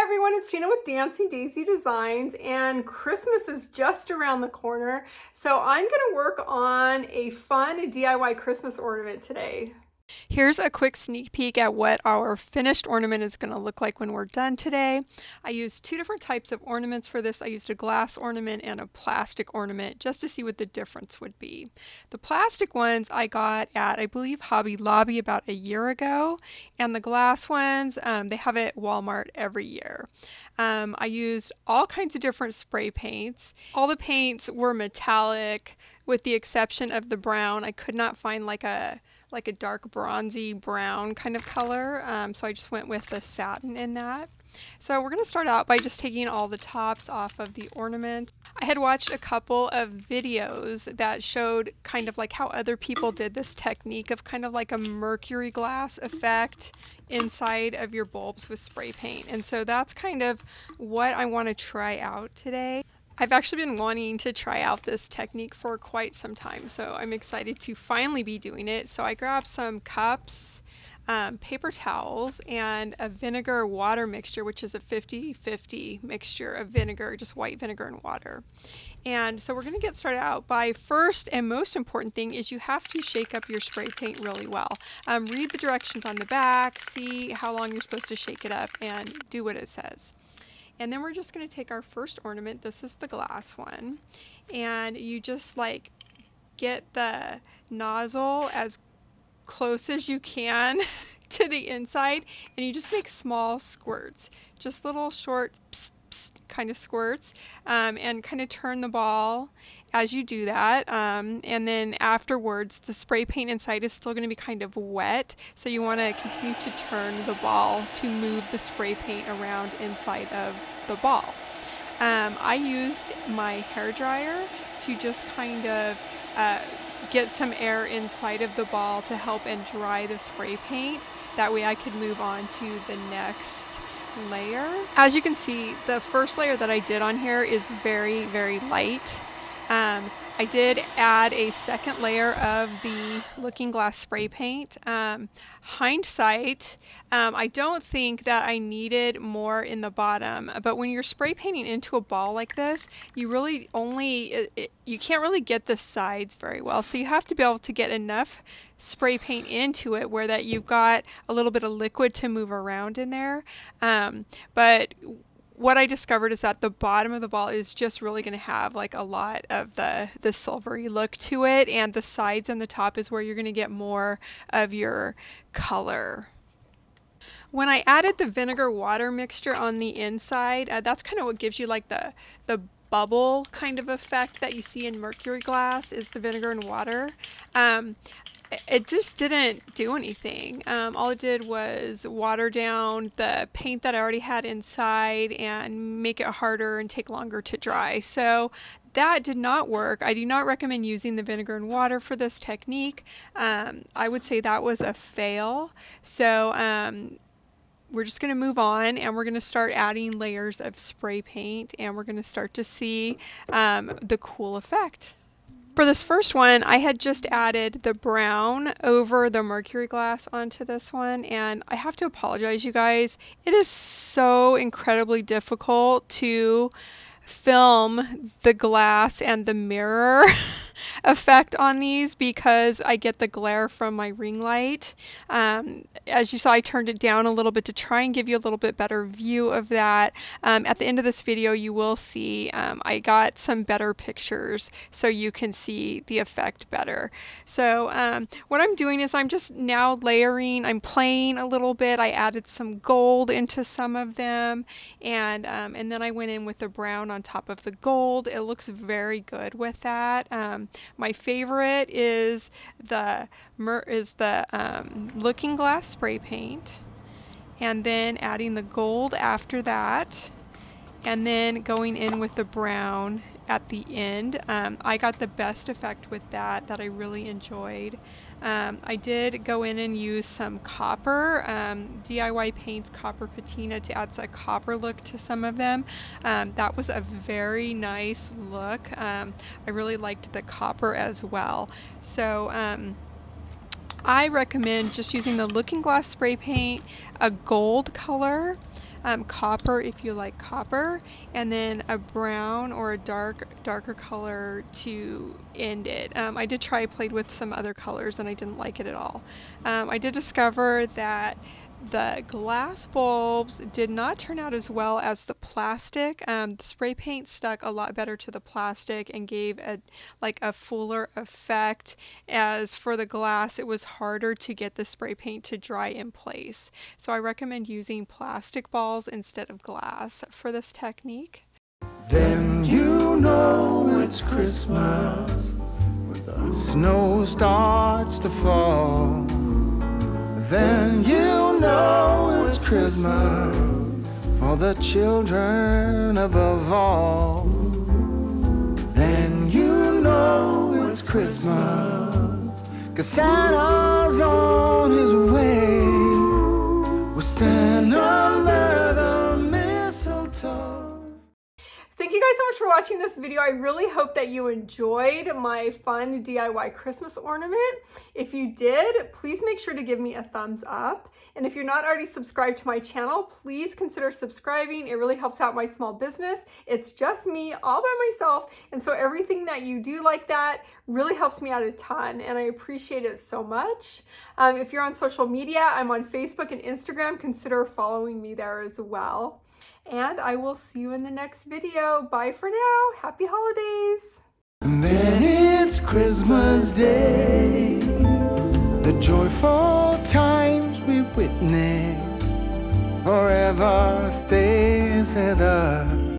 everyone, it's Gina with Dancing Daisy Designs, and Christmas is just around the corner, so I'm going to work on a fun DIY Christmas ornament today. Here's a quick sneak peek at what our finished ornament is going to look like when we're done today. I used two different types of ornaments for this. I used a glass ornament and a plastic ornament just to see what the difference would be. The plastic ones I got at, I believe, Hobby Lobby about a year ago, and the glass ones, they have it at Walmart every year. I used all kinds of different spray paints. All the paints were metallic with the exception of the brown. I could not find like a dark bronzy brown kind of color, so I just went with the satin in that. So we're going to start out by just taking all the tops off of the ornament. I had watched a couple of videos that showed kind of like how other people did this technique of kind of like a mercury glass effect inside of your bulbs with spray paint, and so that's kind of what I want to try out today. I've actually been wanting to try out this technique for quite some time, so I'm excited to finally be doing it. So I grabbed some cups, paper towels, and a vinegar water mixture, which is a 50-50 mixture of vinegar, just white vinegar and water. And so we're going to get started out by first and most important thing is you have to shake up your spray paint really well. Read the directions on the back, see how long you're supposed to shake it up, and do what it says. And then we're just going to take our first ornament. This is the glass one. And you just like get the nozzle as close as you can to the inside, and you just make small squirts, just little short psst, psst kind of squirts, and kind of turn the ball as you do that, and then afterwards the spray paint inside is still going to be kind of wet, so you want to continue to turn the ball to move the spray paint around inside of the ball. I used my hairdryer to just kind of get some air inside of the ball to help and dry the spray paint. That way I could move on to the next layer. As you can see, the first layer that I did on here is very, very light. I did add a second layer of the Looking Glass spray paint. Hindsight, I don't think that I needed more in the bottom, but when you're spray painting into a ball like this, you really you can't really get the sides very well, so you have to be able to get enough spray paint into it where that you've got a little bit of liquid to move around in there. But what I discovered is that the bottom of the ball is just really going to have like a lot of the silvery look to it, and the sides and the top is where you're going to get more of your color. When I added the vinegar water mixture on the inside, that's kind of what gives you like the bubble kind of effect that you see in mercury glass, is the vinegar and water. It just didn't do anything. All it did was water down the paint that I already had inside and make it harder and take longer to dry. So that did not work. I do not recommend using the vinegar and water for this technique. I would say that was a fail. So we're just going to move on, and we're going to start adding layers of spray paint, and we're going to start to see the cool effect. For this first one, I had just added the brown over the mercury glass onto this one, and I have to apologize, you guys. It is so incredibly difficult to film the glass and the mirror effect on these because I get the glare from my ring light. As you saw, I turned it down a little bit to try and give you a little bit better view of that. At the end of this video, you will see I got some better pictures so you can see the effect better. So what I'm doing is I'm just now layering. I'm playing a little bit. I added some gold into some of them, and then I went in with the brown on top of the gold. It looks very good with that. My favorite is the Looking Glass spray paint, and then adding the gold after that, and then going in with the brown at the end. I got the best effect with that I really enjoyed. I did go in and use some copper, DIY Paints copper patina, to add a copper look to some of them. That was a very nice look. I really liked the copper as well. So I recommend just using the Looking Glass spray paint, a gold color, copper if you like copper, and then a brown or a darker color to end it. I did try, played with some other colors, and I didn't like it at all. I did discover that the glass bulbs did not turn out as well as the plastic. The spray paint stuck a lot better to the plastic and gave a fuller effect. As for the glass, it was harder to get the spray paint to dry in place. So I recommend using plastic balls instead of glass for this technique. Then you know it's Christmas when the snow starts to fall. Then you know it's Christmas for the children above all. Then you know it's Christmas 'cause Santa's on his way. We'll stand under the mistletoe. Thank you guys so much for watching this video. I really hope that you enjoyed my fun DIY Christmas ornament. If you did, please make sure to give me a thumbs up. And if you're not already subscribed to my channel, please consider subscribing. It really helps out my small business. It's just me all by myself. And so everything that you do like that really helps me out a ton, and I appreciate it so much. If you're on social media, I'm on Facebook and Instagram. Consider following me there as well. And I will see you in the next video. Bye for now. Happy holidays. And then it's Christmas Day, the joyful times we witness forever stays with us.